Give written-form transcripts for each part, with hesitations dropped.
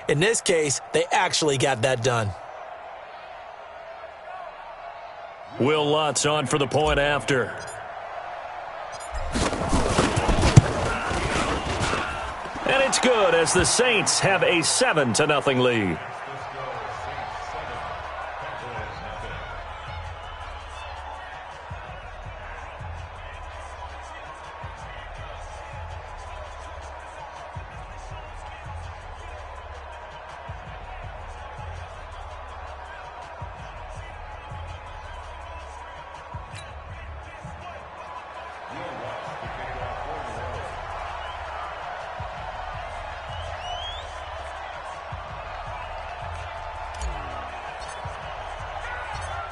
In this case, they actually got that done. Will Lutz on for the point after. And it's good as the Saints have a 7-0 lead.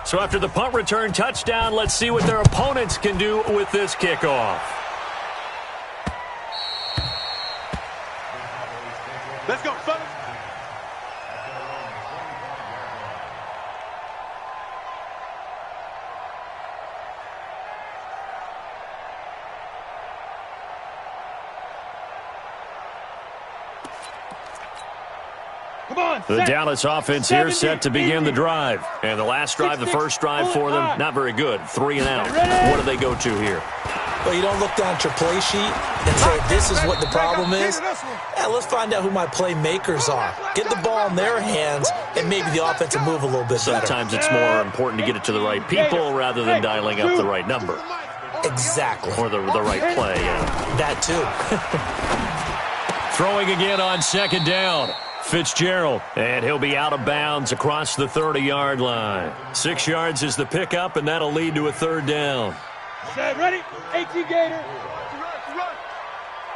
So after the punt return touchdown, let's see what their opponents can do with this kickoff. Let's go, fellas. The Dallas offense here set to begin the drive. And the last drive, the first drive for them, not very good. 3 and out. What do they go to here? Well, you don't look down at your play sheet and say, this is what the problem is. Yeah, let's find out who my playmakers are. Get the ball in their hands, and maybe the offense will move a little bit better. Sometimes it's more important to get it to the right people rather than dialing up the right number. Exactly. Or the right play, yeah. That too. Throwing again on second down. Fitzgerald, and he'll be out of bounds across the 30-yard line. 6 yards is the pickup, and that'll lead to a third down. Set, ready? 18 Gator. Run.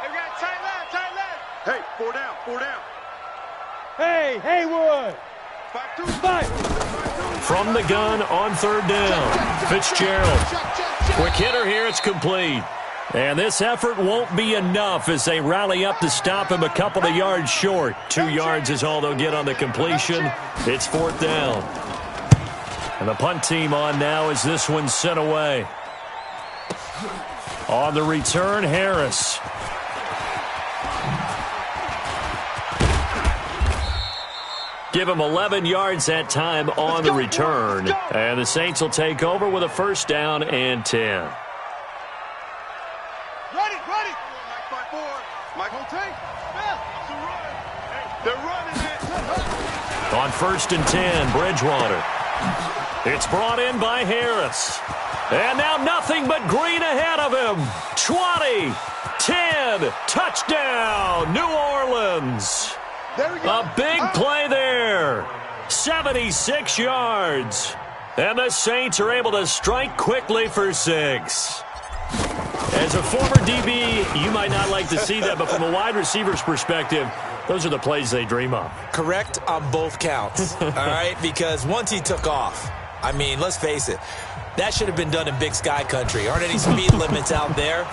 Hey, we got tight left. Hey, 4 down. Hey, Haywood. 5-2. From the gun on third down. Fitzgerald. Quick hitter here, it's complete. And this effort won't be enough as they rally up to stop him a couple of yards short. 2 yards is all they'll get on the completion. It's fourth down. And the punt team on now as this one's sent away. On the return, Harris. Give him 11 yards that time on the return. And the Saints will take over with a first down and 10. Ready. Mike, hold tight. They're running it. On first and 10, Bridgewater. It's brought in by Harris. And now nothing but green ahead of him. 20, 10, touchdown, New Orleans. A big play there. 76 yards. And the Saints are able to strike quickly for 6. As a former DB, you might not like to see that, but from a wide receiver's perspective, those are the plays they dream of. Correct on both counts, all right? Because once he took off, I mean, let's face it, that should have been done in Big Sky Country. Aren't any speed limits out there?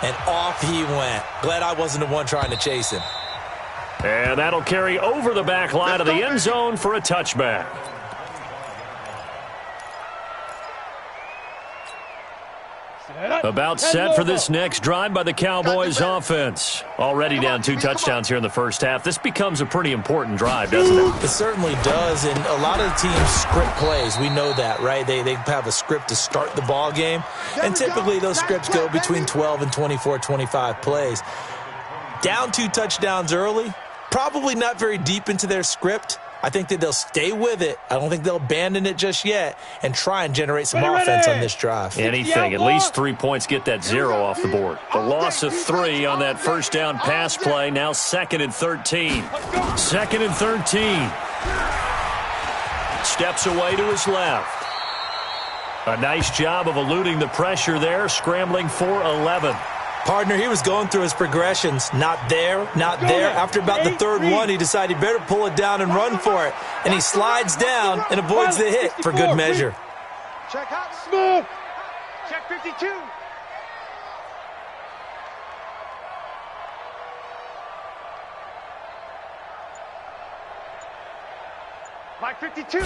And off he went. Glad I wasn't the one trying to chase him. And that'll carry over the back line of the end zone for a touchback. About set for this next drive by the Cowboys offense. Already down 2 touchdowns here in the first half. This becomes a pretty important drive, doesn't it? It certainly does, and a lot of the teams script plays. We know that, right? They have a script to start the ball game, and typically those scripts go between 12 and 24, 25 plays. Down 2 touchdowns early, probably not very deep into their script. I think that they'll stay with it. I don't think they'll abandon it just yet and try and generate some offense on this drive. Anything. At least 3 points get that 0 off the board. The loss of 3 on that first down pass play. Now 2nd and 13. 2nd and 13. Steps away to his left. A nice job of eluding the pressure there, scrambling for 11. Partner, he was going through his progressions. Not there, not there. After about the third one, he decided he better pull it down and run for it. And he slides down and avoids the hit for good measure. Check out smooth. Check 52. Mike 52.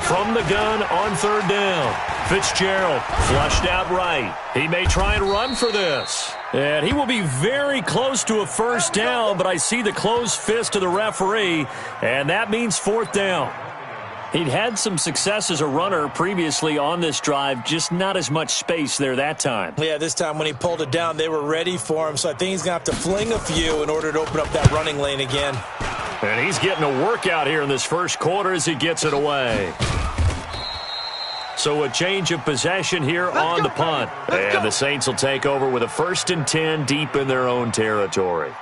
From the gun on third down. Fitzgerald flushed out right. He may try and run for this. And he will be very close to a first down, but I see the closed fist of the referee, and that means fourth down. He'd had some success as a runner previously on this drive, just not as much space there that time. Yeah, this time when he pulled it down, they were ready for him, so I think he's going to have to fling a few in order to open up that running lane again. And he's getting a workout here in this first quarter as he gets it away. So a change of possession here on the punt. And the Saints will take over with a 1st and 10 deep in their own territory.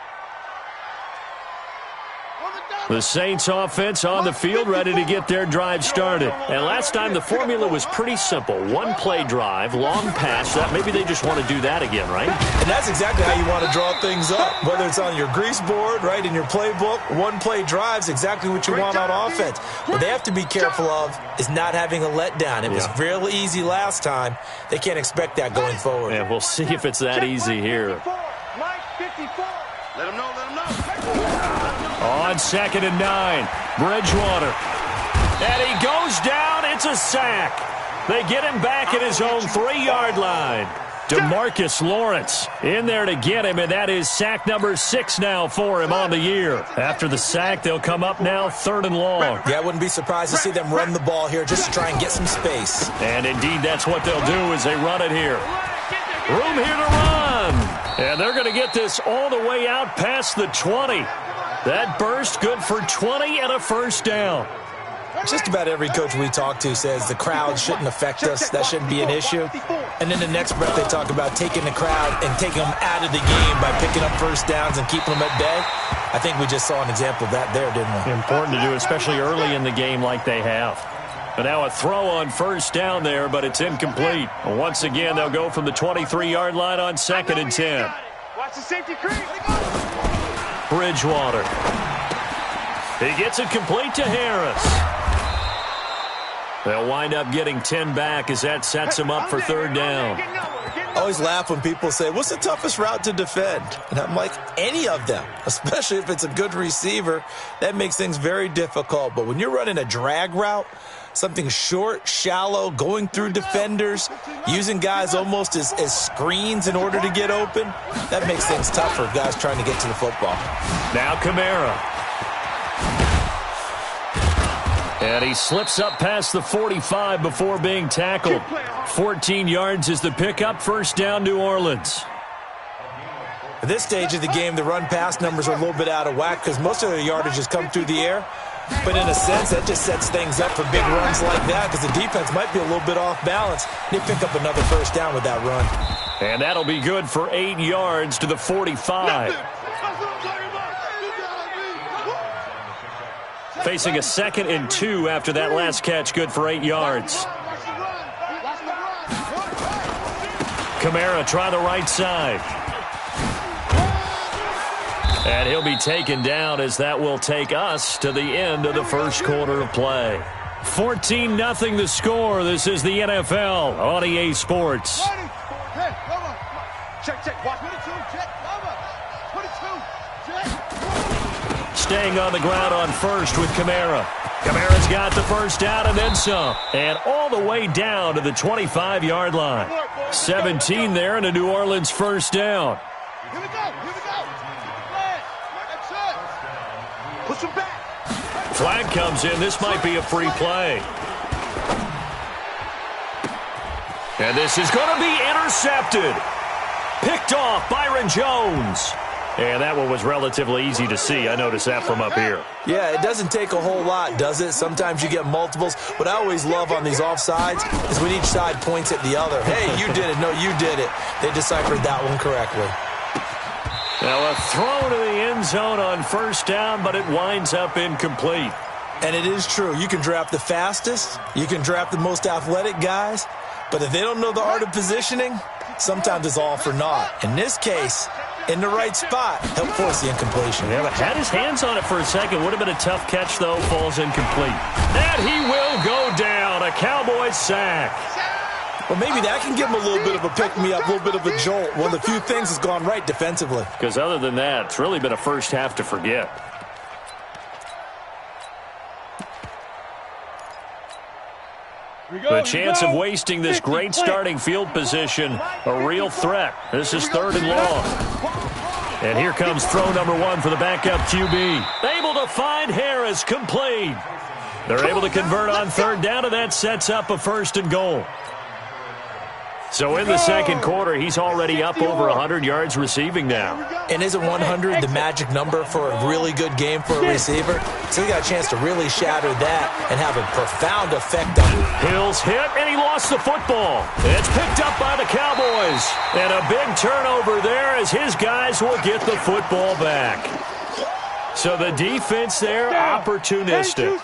The Saints offense on the field ready to get their drive started. And last time the formula was pretty simple. One play drive, long pass. That maybe they just want to do that again, right? And that's exactly how you want to draw things up. Whether it's on your grease board, right, in your playbook, one play drive's exactly what you want on offense. What they have to be careful of is not having a letdown. It was real easy last time. They can't expect that going forward. Yeah, we'll see if it's that easy here. Let him know, let him know. On 2nd and 9, Bridgewater. And he goes down. It's a sack. They get him back at his own 3-yard line. DeMarcus Lawrence in there to get him, and that is sack number 6 now for him on the year. After the sack, they'll come up now 3rd and long. Yeah, I wouldn't be surprised to see them run the ball here just to try and get some space. And indeed, that's what they'll do as they run it here. Room here to run. And they're going to get this all the way out past the 20. That burst good for 20 and a first down. Just about every coach we talk to says the crowd shouldn't affect us. That shouldn't be an issue. And then the next breath they talk about taking the crowd and taking them out of the game by picking up first downs and keeping them at bay. I think we just saw an example of that there, didn't we? Important to do, especially early in the game like they have. But now a throw on first down there, but it's incomplete. Once again, they'll go from the 23-yard line on 2nd and 10. Watch the safety creep. Bridgewater. He gets it complete to Harris. They'll wind up getting 10 back as that sets him up for 3rd down. I always laugh when people say, what's the toughest route to defend? And I'm like, any of them, especially if it's a good receiver. That makes things very difficult. But when you're running a drag route, something short, shallow, going through defenders, using guys almost as screens in order to get open, that makes things tough for guys trying to get to the football. Now Kamara. And he slips up past the 45 before being tackled. 14 yards is the pickup. First down, New Orleans. At this stage of the game, the run-pass numbers are a little bit out of whack because most of their yardage has come through the air. But in a sense, that just sets things up for big runs like that because the defense might be a little bit off balance. They pick up another first down with that run. And that'll be good for 8 yards to the 45. Facing a 2nd and 2 after that last catch, good for 8 yards. Kamara try the right side. And he'll be taken down as that will take us to the end of the first quarter of play. 14-0 the score. This is the NFL on EA Sports. Staying on the ground on first with Kamara. Kamara's got the first down and then some. And all the way down to the 25-yard line. 17 there and a New Orleans first down. Here we go. Push him back. Flag comes in. This might be a free play. And this is going to be intercepted. Picked off Byron Jones. And that one was relatively easy to see. I noticed that from up here. Yeah, it doesn't take a whole lot, does it? Sometimes you get multiples. What I always love on these offsides is when each side points at the other. Hey, you did it. No, you did it. They deciphered that one correctly. Now a throw to the end zone on first down, but it winds up incomplete. And it is true. You can draft the fastest. You can draft the most athletic guys. But if they don't know the art of positioning, sometimes it's all for naught. In this case, in the right spot, help force the incompletion. Yeah, but had his hands on it for a second. Would have been a tough catch, though. Falls incomplete. And he will go down. A Cowboys sack. Well, maybe that can give him a little bit of a pick-me-up, a little bit of a jolt. One of the few things that's gone right defensively. Because other than that, it's really been a first half to forget. The chance of wasting this great starting field position, a real threat. This is 3rd and long. And here comes throw number 1 for the backup QB. Able to find Harris, complete. They're able to convert on 3rd down, and that sets up a 1st and goal. So in the 2nd quarter, he's already up over 100 yards receiving now. And isn't 100 the magic number for a really good game for a receiver? So he got a chance to really shatter that and have a profound effect on him. Hill's hit, and he lost the football. It's picked up by the Cowboys. And a big turnover there as his guys will get the football back. So the defense there, opportunistic.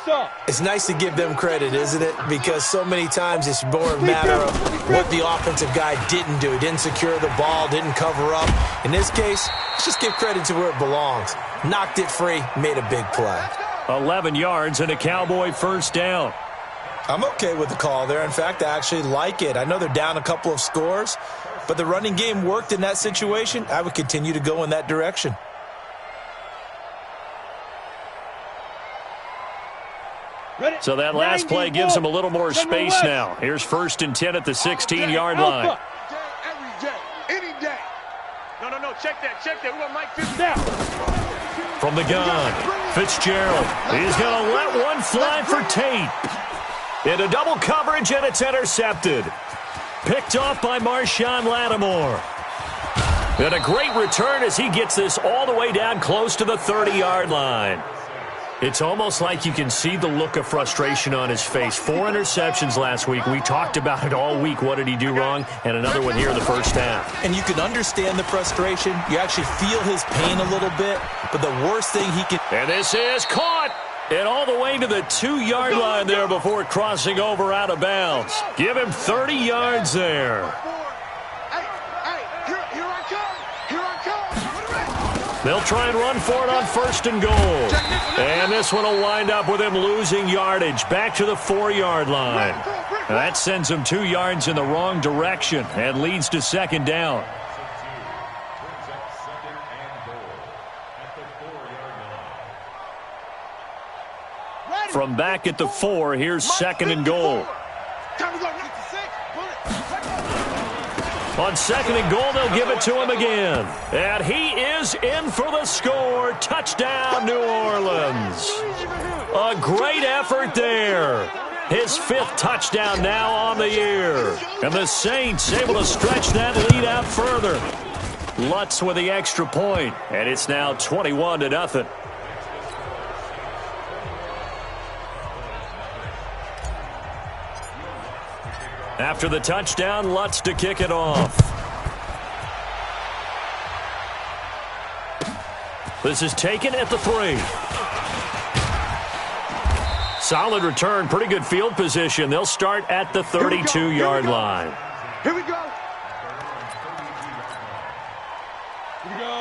It's nice to give them credit, isn't it? Because so many times it's more a matter of what the offensive guy didn't do. He didn't secure the ball, didn't cover up. In this case, let's just give credit to where it belongs. Knocked it free, made a big play. 11 yards and a Cowboy 1st down. I'm okay with the call there. In fact, I actually like it. I know they're down a couple of scores, but the running game worked in that situation. I would continue to go in that direction. So that last play gives him a little more space now. Here's 1st and 10 at the 16-yard line. Every day, any day. No, check that. We want Mike 50 down. From the gun, Fitzgerald. He's going to let one fly for Tate. Into double coverage, and it's intercepted. Picked off by Marshawn Lattimore. And a great return as he gets this all the way down close to the 30-yard line. It's almost like you can see the look of frustration on his face. 4 interceptions last week. We talked about it all week. What did he do wrong? And another one here in the 1st half. And you can understand the frustration. You actually feel his pain a little bit. But the worst thing he can... And this is caught. And all the way to the 2-yard line there before crossing over out of bounds. Give him 30 yards there. They'll try and run for it on 1st and goal. And this one will wind up with him losing yardage back to the 4-yard line. That sends him 2 yards in the wrong direction and leads to 2nd down. From back at the 4, here's 2nd and goal. On 2nd and goal, they'll give it to him again. And he is in for the score. Touchdown, New Orleans. A great effort there. His 5th touchdown now on the year. And the Saints able to stretch that lead out further. Lutz with the extra point, and it's now 21-0. After the touchdown, Lutz to kick it off. This is taken at the 3. Solid return, pretty good field position. They'll start at the 32-yard line. Here we go.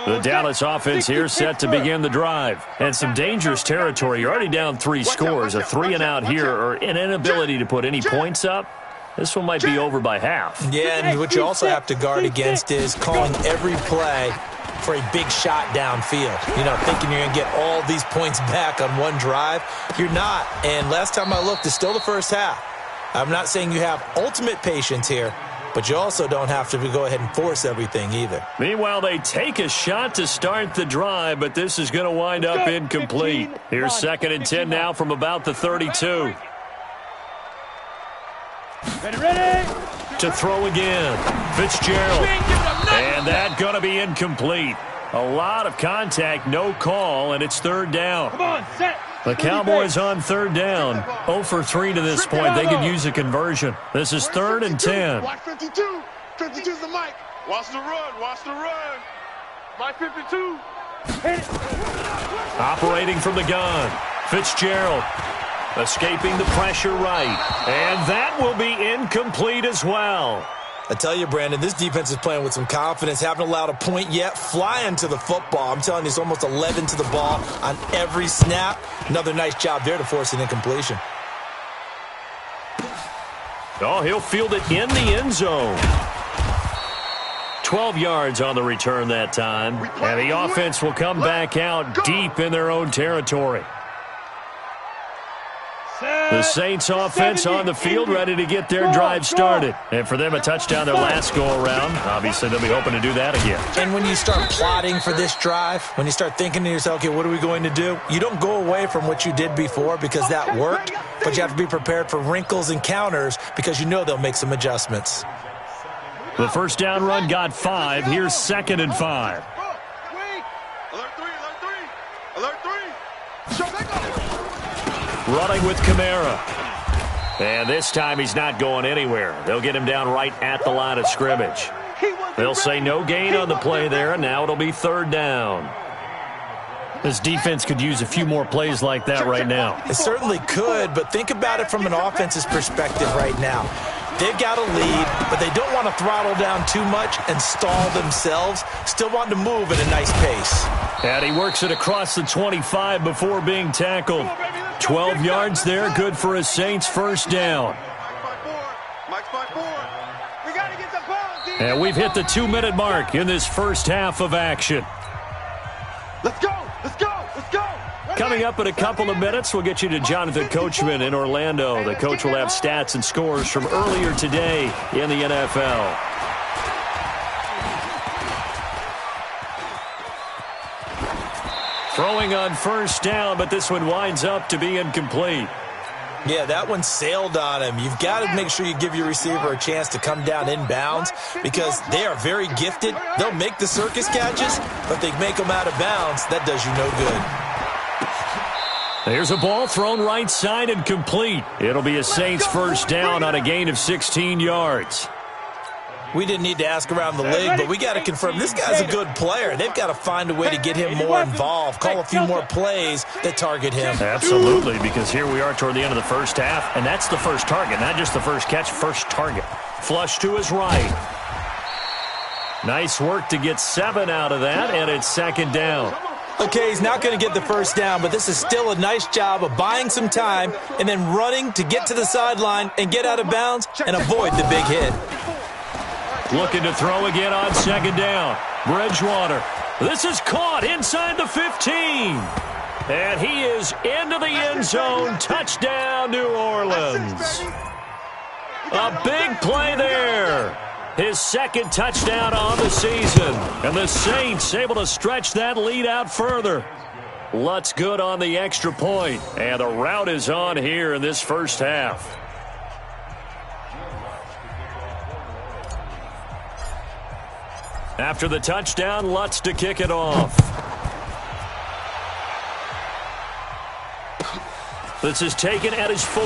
The Dallas offense here set to begin the drive. And some dangerous territory. You're already down 3 scores. A 3-and-out here or an inability to put any points up. This one might be over by half. Yeah, and what you also have to guard against is calling every play for a big shot downfield. You know, thinking you're going to get all these points back on one drive. You're not. And last time I looked, it's still the 1st half. I'm not saying you have ultimate patience here, but you also don't have to go ahead and force everything either. Meanwhile, they take a shot to start the drive, but this is going to wind up incomplete. Here's 2nd and 10 now from about the 32. Ready. To throw again. Fitzgerald. And that going to be incomplete. A lot of contact, no call, and it's 3rd down. Come on, set. The Cowboys on 3rd down. 0 for 3 to this point. They could use a conversion. This is 3rd and 10. Watch 52. 52's the mic. Watch the run. Watch the run. Mike 52. Operating from the gun. Fitzgerald. Escaping the pressure right. And that will be incomplete as well. I tell you, Brandon, this defense is playing with some confidence. Haven't allowed a point yet. Flying to the football. I'm telling you, it's almost 11 to the ball on every snap. Another nice job there to force an incompletion. Oh, he'll field it in the end zone. 12 yards on the return that time. And the offense will come back out deep in their own territory. The The Saints offense on the field, ready to get their drive started. And for them, a touchdown their last go-around. Obviously, they'll be hoping to do that again. And when you start plotting for this drive, when you start thinking to yourself, okay, what are we going to do? You don't go away from what you did before because that worked, but you have to be prepared for wrinkles and counters because you know they'll make some adjustments. The first down run got 5. Here's 2nd and 5. Running with Kamara. And this time he's not going anywhere. They'll get him down right at the line of scrimmage. They'll say no gain on the play there, and now it'll be 3rd down. This defense could use a few more plays like that right now. It certainly could, but think about it from an offense's perspective right now. They've got a lead, but they don't want to throttle down too much and stall themselves. Still want to move at a nice pace. And he works it across the 25 before being tackled. 12 yards there, good for a Saints first down. And we've hit the 2-minute mark in this first half of action. Let's go! Let's go! Let's go! Coming up in a couple of minutes, we'll get you to Jonathan Coachman in Orlando. The coach will have stats and scores from earlier today in the NFL. Throwing on first down, but this one winds up to be incomplete. Yeah, that one sailed on him. You've got to make sure you give your receiver a chance to come down inbounds because they are very gifted. They'll make the circus catches, but they make them out of bounds. That does you no good. There's a ball thrown right side and complete. It'll be a Saints first down on a gain of 16 yards. We didn't need to ask around the league, but we got to confirm this guy's a good player. They've got to find a way to get him more involved, call a few more plays that target him. Absolutely, because here we are toward the end of the first half, and that's the first target, not just the first catch, first target. Flush to his right. Nice work to get 7 out of that, and it's 2nd down. Okay, he's not going to get the first down, but this is still a nice job of buying some time and then running to get to the sideline and get out of bounds and avoid the big hit. Looking to throw again on 2nd down. Bridgewater. This is caught inside the 15. And he is into the end zone. Touchdown, New Orleans. A big play there. His 2nd touchdown on the season. And the Saints able to stretch that lead out further. Lutz good on the extra point. And the route is on here in this first half. After the touchdown, Lutz to kick it off. This is taken at his 4.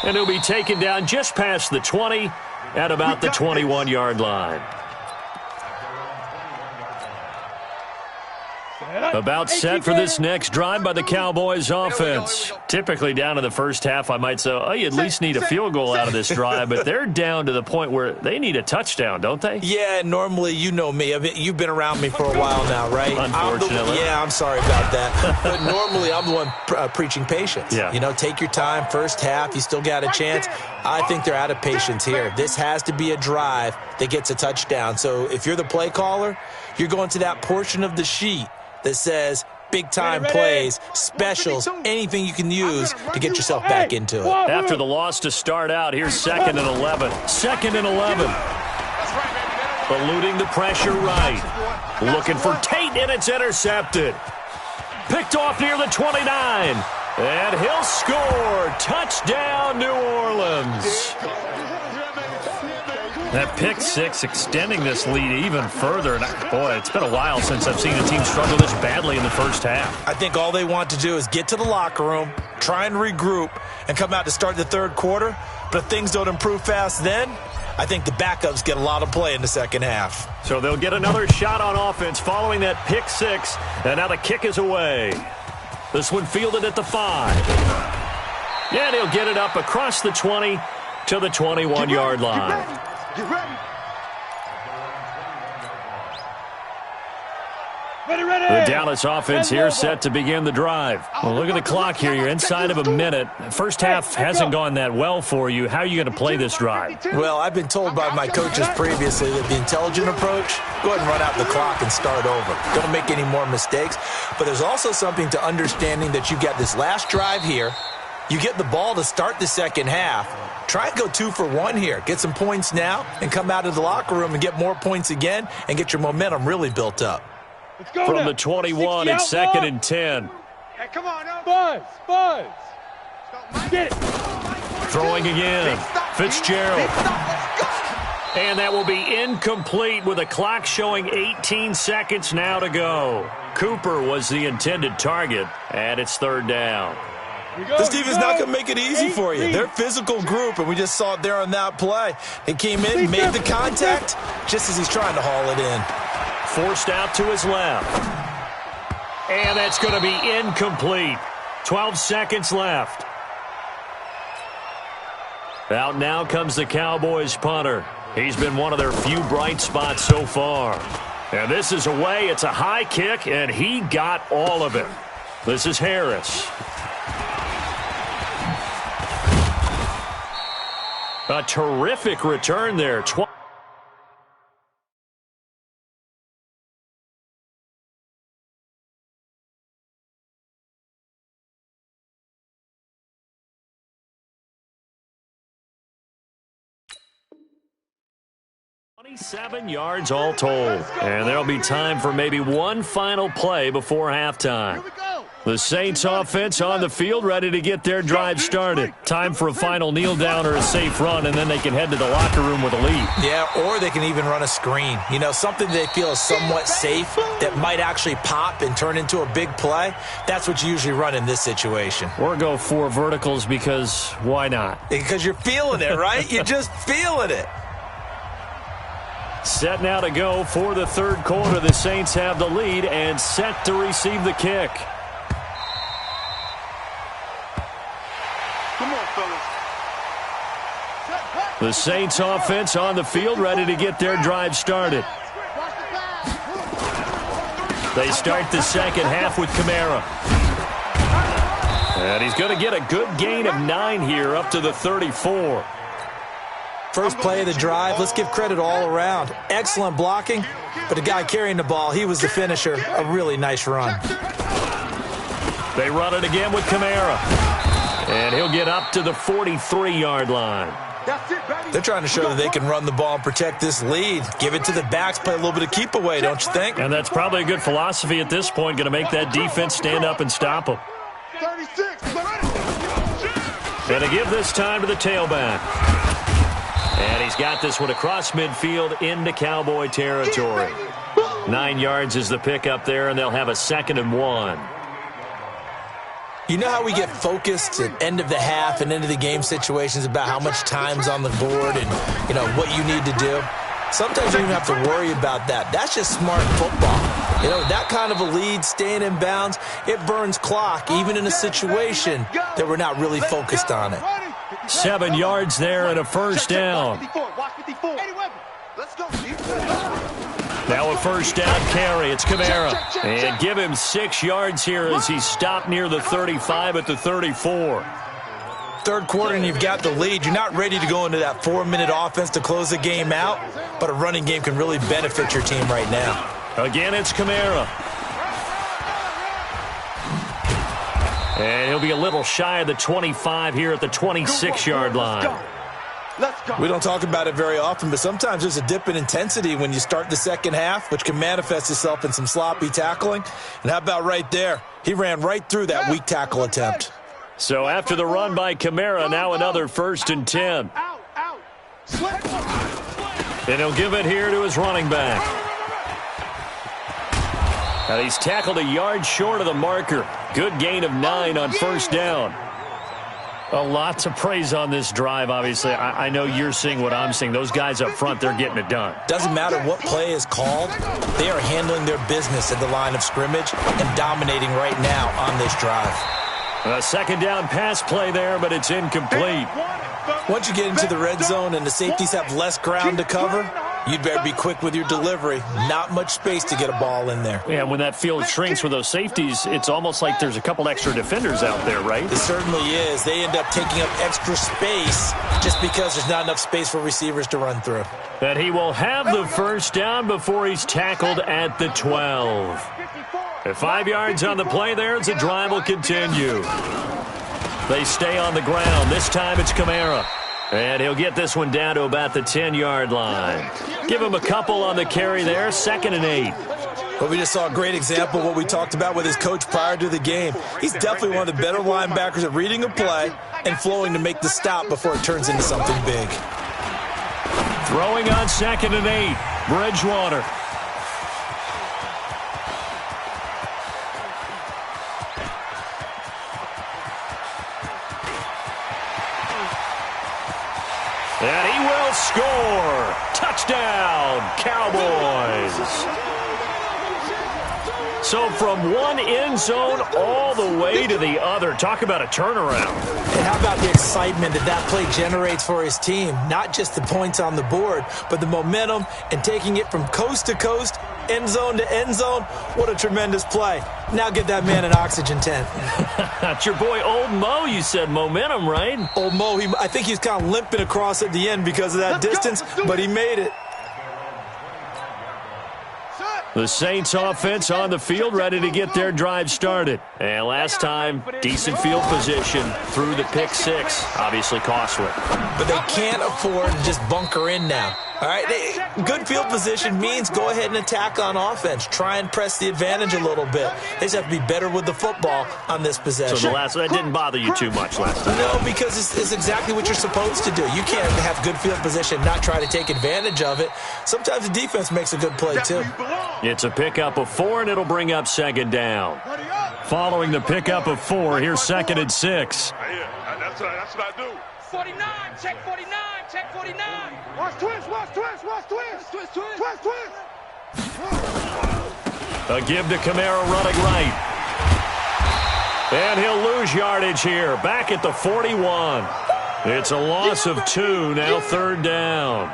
And he'll be taken down just past the 20 at about the 21-yard line. About set for this next drive by the Cowboys offense. Typically down in the first half, I might say, oh, you at least need a field goal out of this drive, but they're down to the point where they need a touchdown, don't they? Yeah, normally, you know me. You've been around me for a while now, right? Unfortunately. I'm sorry about that. But normally, I'm the one preaching patience. Yeah. You know, take your time, first half, you still got a chance. I think they're out of patience here. This has to be a drive that gets a touchdown. So if you're the play caller, you're going to that portion of the sheet that says big-time plays, specials, anything you can use to get yourself back into it. After the loss to start out, here's 2nd and 11. 2nd and 11. Eluding the pressure right. Looking for Tate, and it's intercepted. Picked off near the 29. And he'll score. Touchdown, New Orleans. That pick 6 extending this lead even further. And boy, it's been a while since I've seen a team struggle this badly in the first half. I think all they want to do is get to the locker room, try and regroup, and come out to start the 3rd quarter. But if things don't improve fast then, I think the backups get a lot of play in the second half. So they'll get another shot on offense following that pick 6. And now the kick is away. This one fielded at the 5. And he'll get it up across the 20 to the 21-yard line. Get ready. The Dallas offense here set to begin the drive. Well, look at the clock here. You're inside of a minute. First half hasn't gone that well for you. How are you going to play this drive? Well, I've been told by my coaches previously that the intelligent approach, go ahead and run out the clock and start over. Don't make any more mistakes. But there's also something to understanding that you got this last drive here. You get the ball to start the second half. Try and go 2 for 1 here. Get some points now and come out of the locker room and get more points again and get your momentum really built up. From the 21, it's 2nd and 10. Hey, come on, Buzz. Get it. Throwing again. Fitzgerald. And that will be incomplete with a clock showing 18 seconds now to go. Cooper was the intended target, and it's 3rd down. This defense is not going to make it easy for you. They're a physical group, and we just saw it there on that play. They came in, made the contact, just as he's trying to haul it in. Forced out to his left. And that's going to be incomplete. 12 seconds left. Out now comes the Cowboys punter. He's been one of their few bright spots so far. And this is away. It's a high kick, and he got all of it. This is Harris. A terrific return there. 27 yards all told. And there'll be time for maybe one final play before halftime. The Saints offense on the field, ready to get their drive started. Time for a final kneel down or a safe run, and then they can head to the locker room with a lead. Yeah, or they can even run a screen. You know, something they feel is somewhat safe that might actually pop and turn into a big play. That's what you usually run in this situation. Or go 4 verticals because why not? Because you're feeling it, right? You're just feeling it. Set now to go for the 3rd quarter. The Saints have the lead and set to receive the kick. Come on, fellas. The Saints offense on the field, ready to get their drive started. They start the second half with Kamara. And he's going to get a good gain of 9 here, up to the 34. First play of the drive, let's give credit all around. Excellent blocking, but the guy carrying the ball, he was the finisher. A really nice run. They run it again with Kamara. And he'll get up to the 43-yard line. They're trying to show that they can run the ball and protect this lead. Give it to the backs, play a little bit of keep away, don't you think? And that's probably a good philosophy at this point, going to make that defense stand up and stop them. 36. And to give this time to the tailback. And he's got this one across midfield into Cowboy territory. 9 yards is the pickup there, and they'll have a 2nd and 1. You know how we get focused at end of the half and end of the game situations about how much time's on the board and, you know, what you need to do? Sometimes you don't even have to worry about that. That's just smart football. You know, that kind of a lead, staying in bounds, it burns clock, even in a situation that we're not really focused on it. 7 yards there and a first down. Now a first down carry. It's Kamara. And give him 6 yards here as he stopped near the 35 at the 34. 3rd quarter and you've got the lead. You're not ready to go into that 4-minute offense to close the game out, but a running game can really benefit your team right now. Again, it's Kamara. And he'll be a little shy of the 25 here at the 26-yard line. We don't talk about it very often, but sometimes there's a dip in intensity when you start the second half, which can manifest itself in some sloppy tackling. And how about right there? He ran right through that weak tackle attempt. So after the run by Kamara, now another 1st and 10. And he'll give it here to his running back. And he's tackled a yard short of the marker. Good gain of 9 on first down. A lot to praise on this drive, obviously. I know you're seeing what I'm seeing. Those guys up front, they're getting it done. Doesn't matter what play is called. They are handling their business at the line of scrimmage and dominating right now on this drive. A 2nd down pass play there, but it's incomplete. Once you get into the red zone and the safeties have less ground to cover, You'd better be quick with your delivery. Not much space to get a ball in there. Yeah, when that field shrinks with those safeties, it's almost like there's a couple extra defenders out there, right? It certainly is. They end up taking up extra space just because there's not enough space for receivers to run through. And he will have the first down before he's tackled at the 12. At 5 yards on the play there as the drive will continue. They stay on the ground. This time it's Kamara. And he'll get this one down to about the 10-yard line. Give him a couple on the carry there, 2nd and 8. But we just saw a great example of what we talked about with his coach prior to the game. He's definitely one of the better linebackers at reading a play and flowing to make the stop before it turns into something big. Throwing on 2nd and 8, Bridgewater. And he will score. Touchdown, Cowboys. So from one end zone all the way to the other. Talk about a turnaround. And how about the excitement that play generates for his team? Not just the points on the board, but the momentum and taking it from coast to coast, end zone to end zone. What a tremendous play. Now get that man an oxygen tent. That's your boy Old Mo. You said momentum, right? Old Mo, I think he's kind of limping across at the end because of that distance, but he made it. The Saints offense on the field, ready to get their drive started. And last time, decent field position through the pick 6. Obviously costly. But they can't afford to just bunker in now. All right, good field position means go ahead and attack on offense. Try and press the advantage a little bit. They just have to be better with the football on this possession. So that didn't bother you too much last time? No, because it's exactly what you're supposed to do. You can't have good field position and not try to take advantage of it. Sometimes the defense makes a good play, too. It's a pickup of 4, and it'll bring up 2nd down. Following the pickup of 4, here's 2nd and 6. That's what I do. 49, check 49, check 49. Watch twist. A give to Kamara running right. And he'll lose yardage here. Back at the 41. It's a loss of 2, now 3rd down.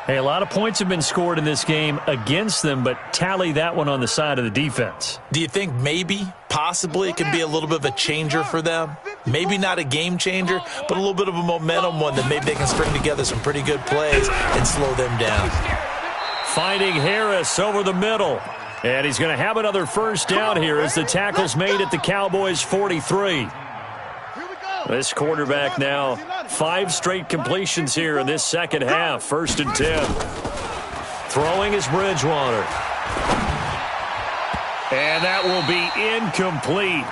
Hey, a lot of points have been scored in this game against them, but tally that one on the side of the defense. Do you think maybe, possibly, it could be a little bit of a changer for them? Maybe not a game changer, but a little bit of a momentum one that maybe they can string together some pretty good plays and slow them down. Finding Harris over the middle. And he's going to have another first down here as the tackle's made at the Cowboys' 43. This quarterback now 5 straight completions here in this second half. 1st and 10. Throwing is Bridgewater. And that will be incomplete.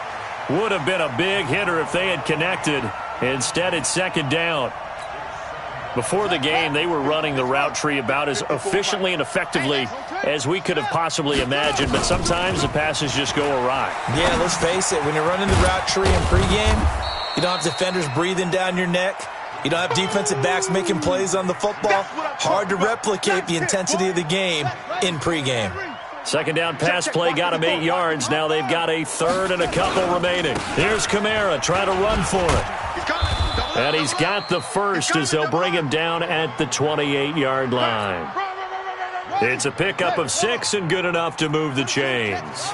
Would have been a big hitter if they had connected. Instead, it's 2nd down. Before the game, they were running the route tree about as efficiently and effectively as we could have possibly imagined, but sometimes the passes just go awry. Yeah, let's face it. When you're running the route tree in pregame, you don't have defenders breathing down your neck. You don't have defensive backs making plays on the football. Hard to replicate the intensity of the game in pregame. 2nd down pass play got him 8 yards. Now they've got a 3rd and a couple remaining. Here's Kamara trying to run for it. And he's got the first as they'll bring him down at the 28-yard line. It's a pickup of 6 and good enough to move the chains.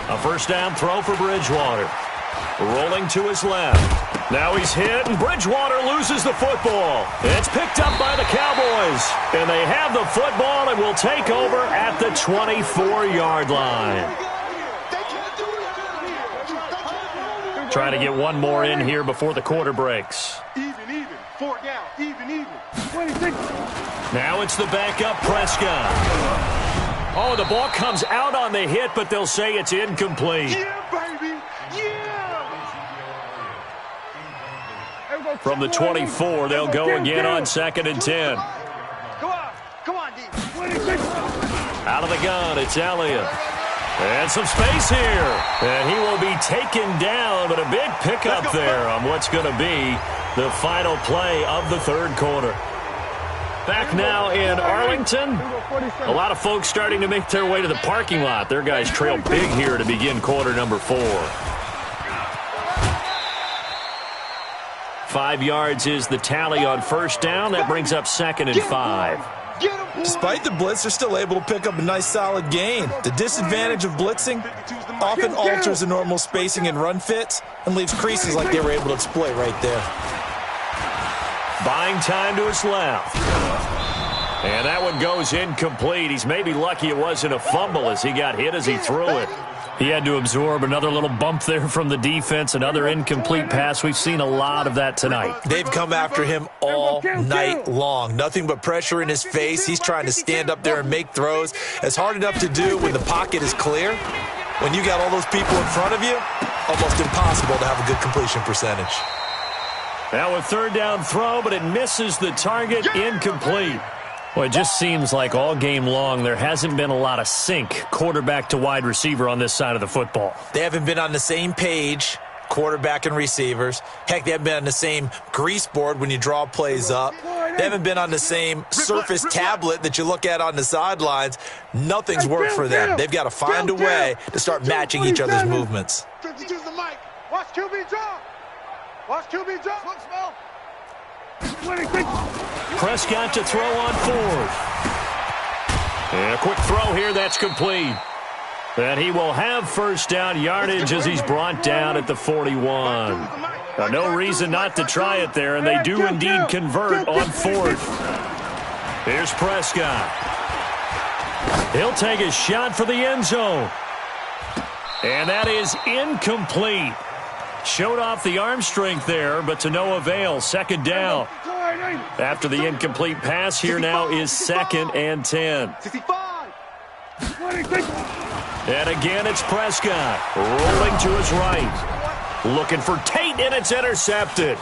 A first down throw for Bridgewater. Rolling to his left. Now he's hit, and Bridgewater loses the football. It's picked up by the Cowboys. And they have the football and will take over at the 24-yard line. Trying to get one more in here before the quarter breaks. Even. 4 down. Even. 26. Now it's the backup Prescott. Oh, the ball comes out on the hit, but they'll say it's incomplete. Yeah, baby. Yeah. From the 24, they'll go again on 2nd and 10. Come on, D. 26. Out of the gun, it's Elliott. And some space here. And he will be taken down, but a big pickup there on what's going to be the final play of the 3rd quarter. Back now in Arlington. A lot of folks starting to make their way to the parking lot. Their guys trail big here to begin quarter number 4. 5 yards is the tally on first down. That brings up 2nd and 5. Despite the blitz, they're still able to pick up a nice, solid gain. The disadvantage of blitzing often alters the normal spacing and run fits and leaves creases like they were able to exploit right there. Buying time to his left. And that one goes incomplete. He's maybe lucky it wasn't a fumble as he got hit as he threw it. He had to absorb another little bump there from the defense, another incomplete pass. We've seen a lot of that tonight. They've come after him all night long. Nothing but pressure in his face. He's trying to stand up there and make throws. It's hard enough to do when the pocket is clear. When you got all those people in front of you, almost impossible to have a good completion percentage. Now a 3rd down throw, but it misses the target, incomplete. Well, it just seems like all game long there hasn't been a lot of sync quarterback to wide receiver on this side of the football. They haven't been on the same page, quarterback and receivers. Heck, they haven't been on the same grease board when you draw plays up. They haven't been on the same Surface tablet that you look at on the sidelines. Nothing's worked for them. They've got to find a way to start matching each other's movements. Watch QB drop. Watch QB drop. Look, small. Prescott to throw on 4th. And a quick throw here, that's complete. And he will have first down yardage as he's brought down at the 41. Now, no reason not to try it there, and they do indeed convert on 4th. Here's Prescott. He'll take a shot for the end zone. And that is incomplete. Showed off the arm strength there, but to no avail. 2nd down. After the incomplete pass, here now is 2nd and 10. And again, it's Prescott rolling to his right. Looking for Tate, and it's intercepted.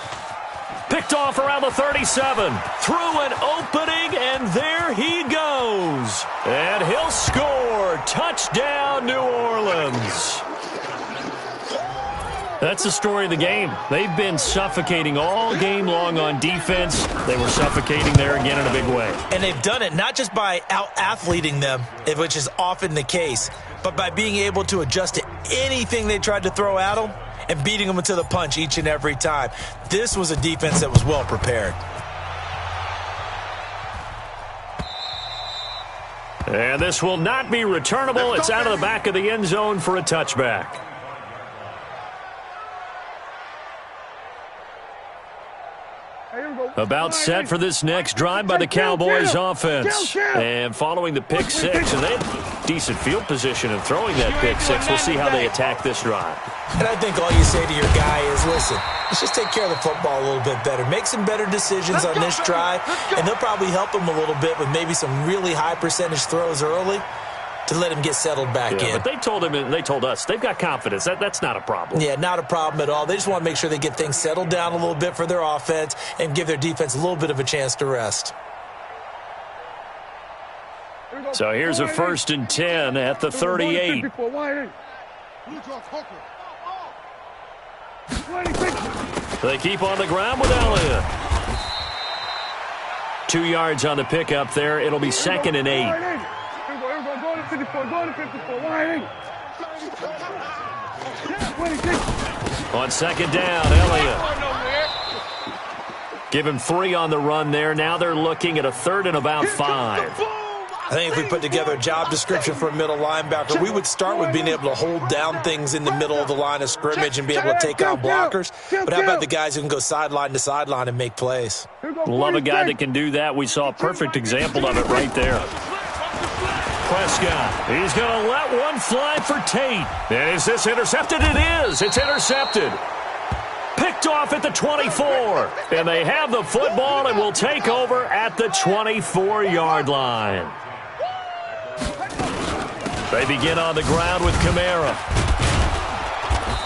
Picked off around the 37. Through an opening, and there he goes. And he'll score. Touchdown, New Orleans. That's the story of the game. They've been suffocating all game long on defense. They were suffocating there again in a big way. And they've done it not just by out-athleting them, which is often the case, but by being able to adjust to anything they tried to throw at them and beating them to the punch each and every time. This was a defense that was well prepared. And this will not be returnable. It's out of the back of the end zone for a touchback. About set for this next drive by the Cowboys offense. And following the pick 6, and they had decent field position in throwing that pick 6. We'll see how they attack this drive. And I think all you say to your guy is, listen, let's just take care of the football a little bit better. Make some better decisions on this drive, and they'll probably help him a little bit with maybe some really high percentage throws early to let him get settled back in. But they told him and they told us they've got confidence. That's not a problem. Yeah, not a problem at all. They just want to make sure they get things settled down a little bit for their offense and give their defense a little bit of a chance to rest. So here's a 1st and 10 at the 38. They keep on the ground with Elliott. 2 yards on the pickup there. It'll be 2nd and 8. On 2nd down, Elliott. Give him 3 on the run there. Now they're looking at a 3rd and about 5. I think if we put together a job description for a middle linebacker, we would start with being able to hold down things in the middle of the line of scrimmage and be able to take on blockers. But how about the guys who can go sideline to sideline and make plays? Love a guy that can do that. We saw a perfect example of it right there. Prescott, he's going to let one fly for Tate. And is this intercepted? It is. It's intercepted. Picked off at the 24. And they have the football and will take over at the 24-yard line. They begin on the ground with Kamara.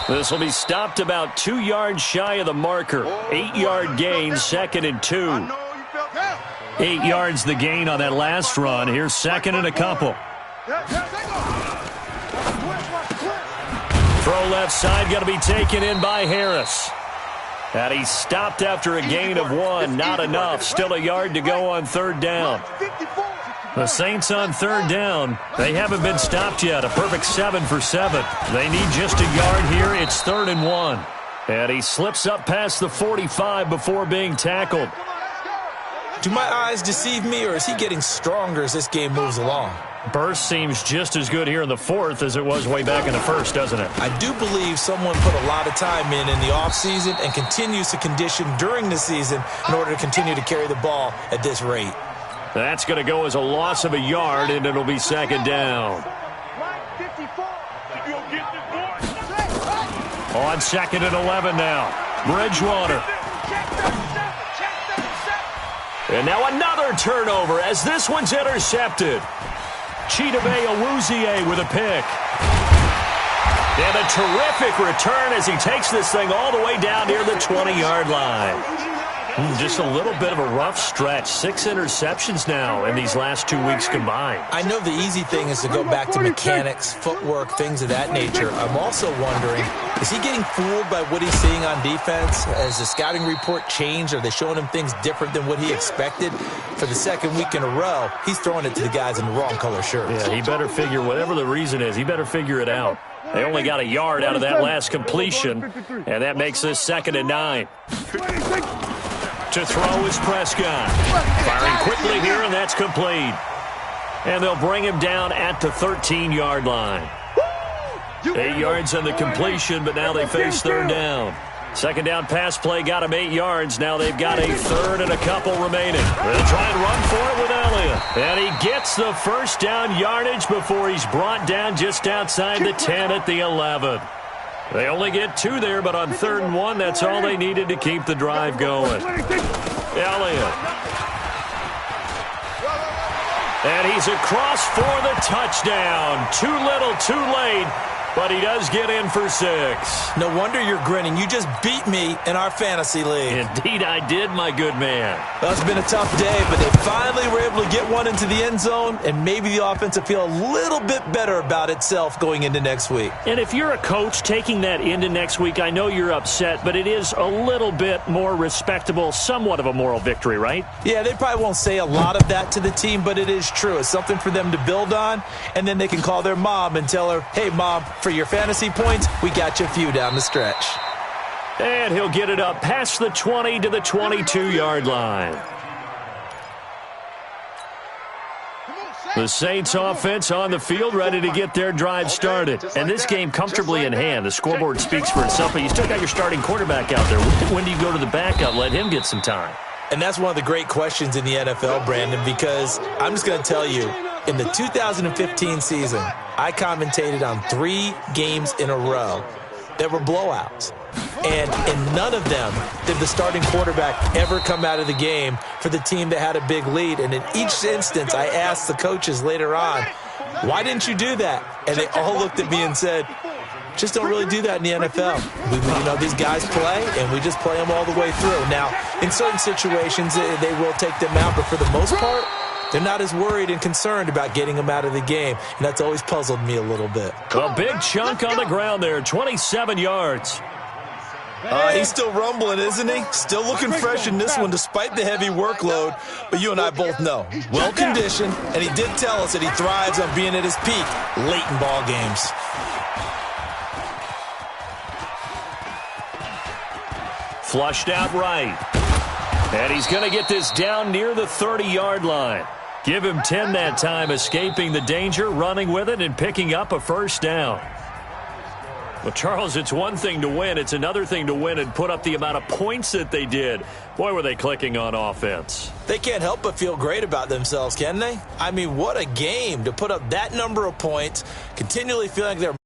This will be stopped about 2 yards shy of the marker. 8-yard gain, 2nd and 2. 8 yards the gain on that last run. Here's 2nd and a couple. Throw left side, going to be taken in by Harris. And he stopped after a gain of 1. Not enough. Still a yard to go on 3rd down. The Saints on 3rd down. They haven't been stopped yet. A perfect 7 for 7. They need just a yard here. It's 3rd and 1. And he slips up past the 45 before being tackled. Do my eyes deceive me, or is he getting stronger as this game moves along? Burst seems just as good here in the fourth as it was way back in the first, doesn't it? I do believe someone put a lot of time in the offseason and continues to condition during the season in order to continue to carry the ball at this rate. That's going to go as a loss of a yard, and it'll be second down. On second and 11 now. Bridgewater. And now another turnover as this one's intercepted. KRAZEE-UCE with a pick. And a terrific return as he takes this thing all the way down near the 20-yard line. Just a little bit of a rough stretch. 6 interceptions now in these last 2 weeks combined. I know the easy thing is to go back to mechanics, footwork, things of that nature. I'm also wondering, is he getting fooled by what he's seeing on defense? Has the scouting report changed? Are they showing him things different than what he expected? For the second week in a row, he's throwing it to the guys in the wrong color shirts. Yeah, he better figure, whatever the reason is, he better figure it out. They only got a yard out of that last completion, and that makes this second and 9. To throw is Prescott. Firing quickly here, and that's complete. And they'll bring him down at the 13-yard line. 8 yards on the completion, but now they face third down. Second down pass play got him 8 yards. Now they've got a third and a couple remaining. They'll try and run for it with Elliott. And he gets the first down yardage before he's brought down just outside the 10 at the 11. They only get 2 there, but on 3rd and 1, that's all they needed to keep the drive going. Elliott. And he's across for the touchdown. Too little, too late. But he does get in for 6. No wonder you're grinning. You just beat me in our fantasy league. Indeed I did, my good man. Well, it's been a tough day, but they finally were able to get one into the end zone, and maybe the offense will feel a little bit better about itself going into next week. And if you're a coach taking that into next week, I know you're upset, but it is a little bit more respectable, somewhat of a moral victory, right? Yeah, they probably won't say a lot of that to the team, but it is true. It's something for them to build on, and then they can call their mom and tell her, hey, Mom, for your fantasy points, we got you a few down the stretch. And he'll get it up past the 20 to the 22-yard line. The Saints offense on the field, ready to get their drive started. And this game comfortably in hand. The scoreboard speaks for itself, but you still got your starting quarterback out there. When do you go to the backup, let him get some time? And that's one of the great questions in the NFL, Brandon, because I'm just going to tell you, in the 2015 season, I commentated on 3 games in a row that were blowouts. And in none of them did the starting quarterback ever come out of the game for the team that had a big lead. And in each instance, I asked the coaches later on, why didn't you do that? And they all looked at me and said, just don't really do that in the NFL. These guys play, and we just play them all the way through. Now, in certain situations, they will take them out, but for the most part, they're not as worried and concerned about getting them out of the game, and that's always puzzled me a little bit. A big chunk on the ground there, 27 yards. He's still rumbling, isn't he? Still looking fresh in this one despite the heavy workload, but you and I both know. Well-conditioned, and he did tell us that he thrives on being at his peak late in ball games. Flushed out right. And he's going to get this down near the 30-yard line. Give him 10 that time, escaping the danger, running with it, and picking up a first down. Well, Charles, it's one thing to win. It's another thing to win and put up the amount of points that they did. Boy, were they clicking on offense. They can't help but feel great about themselves, can they? I mean, what a game to put up that number of points, continually feeling like they're